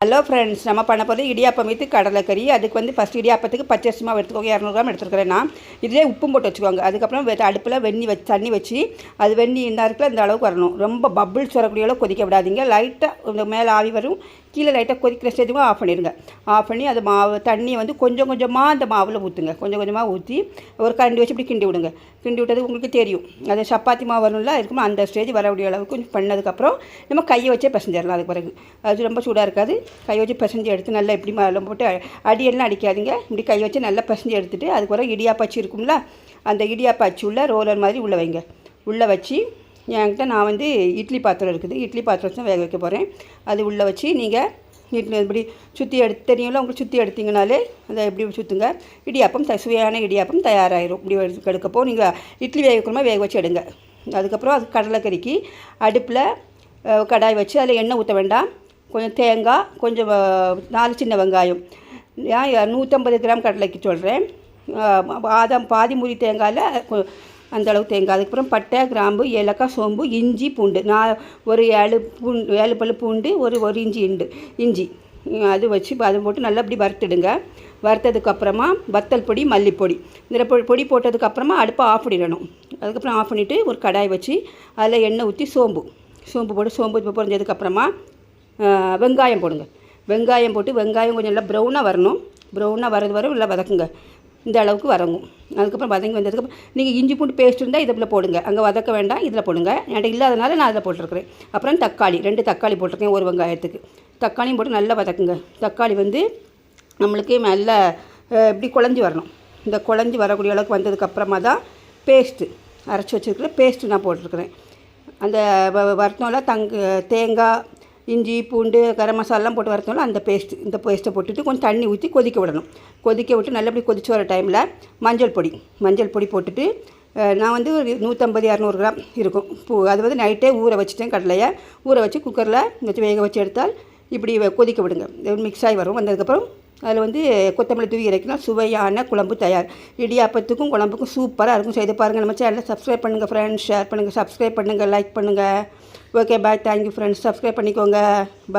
Hello friends, நம்ம பண்ண போகிறது இடியாப்பம் வித்து கடலைக்கறி. அதுக்கு வந்து ஃபஸ்ட் இடியாப்பத்துக்கு பச்சரிசி மாவு எடுத்துக்கோங்க. 200 கிராம் எடுத்துருக்கிறேன் நான். இதிலே உப்பும் போட்டு வச்சுக்கோங்க. அதுக்கப்புறம் அடுப்பில் தண்ணி வச்சு அது வெந்நி இந்த இருக்குல்ல இந்த அளவுக்கு வரணும். ரொம்ப பபிள்ஸ் வரக்கூடிய அளவு கொதிக்க விடாதீங்க. லைட்டாக இந்த மேலே ஆவி வரும், கீழே லைட்டாக கொதிக்கிற ஸ்டேஜுக்கு ஆஃப் பண்ணிடுங்க. ஆஃப் பண்ணி அது தண்ணியை வந்து கொஞ்சம் கொஞ்சமாக அந்த மாவில் ஊற்றுங்க. கொஞ்சம் கொஞ்சமாக ஊற்றி ஒரு கரண்டி வச்சு இப்படி கிண்டி விடுங்க. கிண்டி விட்டது உங்களுக்கு தெரியும், அது சப்பாத்தி மாவு வரணும்ல, இருக்குமா அந்த ஸ்டேஜ் வரக்கூடிய அளவுக்கு கொஞ்சம் பண்ணதுக்கப்புறம் நம்ம கையை வச்சே பிசைஞ்சிடலாம். அதுக்கு பிறகு அது ரொம்ப சூடாக இருக்காது. கை வச்சு பிசைஞ்சு எடுத்து நல்லா இப்படி மேலே போட்டு அடியெல்லாம் அடிக்காதீங்க. இப்படி கை வச்சு நல்லா பிசைஞ்சு எடுத்துகிட்டு அதுக்கு பிறகு இடியாப்பச்சி இருக்கும்ல, அந்த இடியாப்பச்சி உள்ள ரோலர் மாதிரி உள்ளே வைங்க. உள்ளே வச்சு என்கிட்ட நான் வந்து இட்லி பாத்திரம் இருக்குது, இட்லி பாத்திரம் வச்சு தான் வேக வைக்க போகிறேன். அது உள்ளே வச்சு நீங்கள் இட்லி இப்படி சுற்றி தெரியும்ல, உங்களுக்கு சுற்றி எடுத்திங்கனாலே அதை எப்படி சுற்றுங்க, இடியாப்பம் சுவையான இடியாப்பம் தயாராகிடும். இப்படி எடுக்கப்போ நீங்கள் இட்லி வேக வைக்கணுமா வேக வச்சு எடுங்க. அதுக்கப்புறம் அது கடலைக்கறிக்கு அடுப்பில் கடாய் வச்சு அதில் எண்ணெய் ஊற்ற வேண்டாம். கொஞ்சம் தேங்காய், கொஞ்சம் 4 சின்ன வெங்காயம். நான் 150 கிராம் கடலைக்கு சொல்கிறேன். பாதி முறி தேங்காயில் அந்த அளவு தேங்காய். அதுக்கப்புறம் பட்டை, கிராம்பு, ஏலக்காய், சோம்பு, இஞ்சி, பூண்டு. நான் ஒரு 7 பல் பூண்டு, ஒரு இஞ்சி அது வச்சு அது போட்டு நல்லா இப்படி வறுத்துடுங்க. வறுத்ததுக்கப்புறமா வத்தல் பொடி, மல்லிப்பொடி, இந்த பொடி போட்டதுக்கப்புறமா அடுப்பை ஆஃப் பண்ணிடணும். அதுக்கப்புறம் ஆஃப் பண்ணிவிட்டு ஒரு கடாய் வச்சு அதில் எண்ணெய் ஊற்றி சோம்பு போட்டு சோம்பு பொரிஞ்சதுக்கப்புறமா வெங்காயம் போடுங்க. வெங்காயம் போட்டு வெங்காயம் கொஞ்சம் நல்லா ப்ரௌனாக வரணும். ப்ரௌனாக வரும் இல்லை வதக்குங்க. இந்த அளவுக்கு வரங்கும். அதுக்கப்புறம் வதங்கி வந்ததுக்கப்புறம் நீங்கள் இஞ்சி பூண்டு பேஸ்ட் இருந்தால் இதில் போடுங்க. அங்கே வதக்க வேண்டாம், இதில் போடுங்க. என்கிட்ட இல்லாதனால நான் அதில் போட்டிருக்கிறேன். அப்புறம் தக்காளி 2 தக்காளி போட்டிருக்கேன் ஒரு வெங்காயத்துக்கு. தக்காளியும் போட்டு நல்லா வதக்குங்க. தக்காளி வந்து நம்மளுக்கு நல்லா இப்படி குழஞ்சி வரணும். இந்த குழஞ்சி வரக்கூடிய அளவுக்கு வந்ததுக்கப்புறமா தான் பேஸ்ட்டு அரைச்சி வச்சுருக்கிற பேஸ்ட்டு நான் போட்டிருக்கிறேன். அந்த வறுத்தோம்ல தேங்காய், இஞ்சி, பூண்டு, கரம் மசாலாம் போட்டு வறுத்தோம்ல அந்த இந்த பேஸ்ட்டை போட்டுட்டு கொஞ்சம் தண்ணி ஊற்றி கொதிக்க விடணும். கொதிக்க விட்டு நல்லபடி கொதிச்சு வர டைமில் மஞ்சள் பொடி போட்டுட்டு நான் வந்து ஒரு 150-200 கிராம் இருக்கும் அது வந்து நைட்டே ஊற வச்சுட்டேன். கடலையை ஊற வச்சு குக்கரில் வச்சு வேக வச்சு எடுத்தால் இப்படி கொதிக்க விடுங்க. மிக்ஸ் ஆகி வரும். வந்ததுக்கப்புறம் அதில் வந்து கொத்தமல்லி தூவி இறக்கினா சுவையான குழம்பு தயார். இடியாப்பத்துக்கும் குழம்புக்கும் சூப்பராக இருக்கும். செய்து பாருங்கள். நம்ம சேனலை சப்ஸ்கிரைப் பண்ணுங்கள் ஃப்ரெண்ட்ஸ், ஷேர் பண்ணுங்கள், சப்ஸ்கிரைப் பண்ணுங்கள், லைக் பண்ணுங்கள். Okay bye, thank you friends. Subscribe பண்ணிக்கோங்க. பாய்.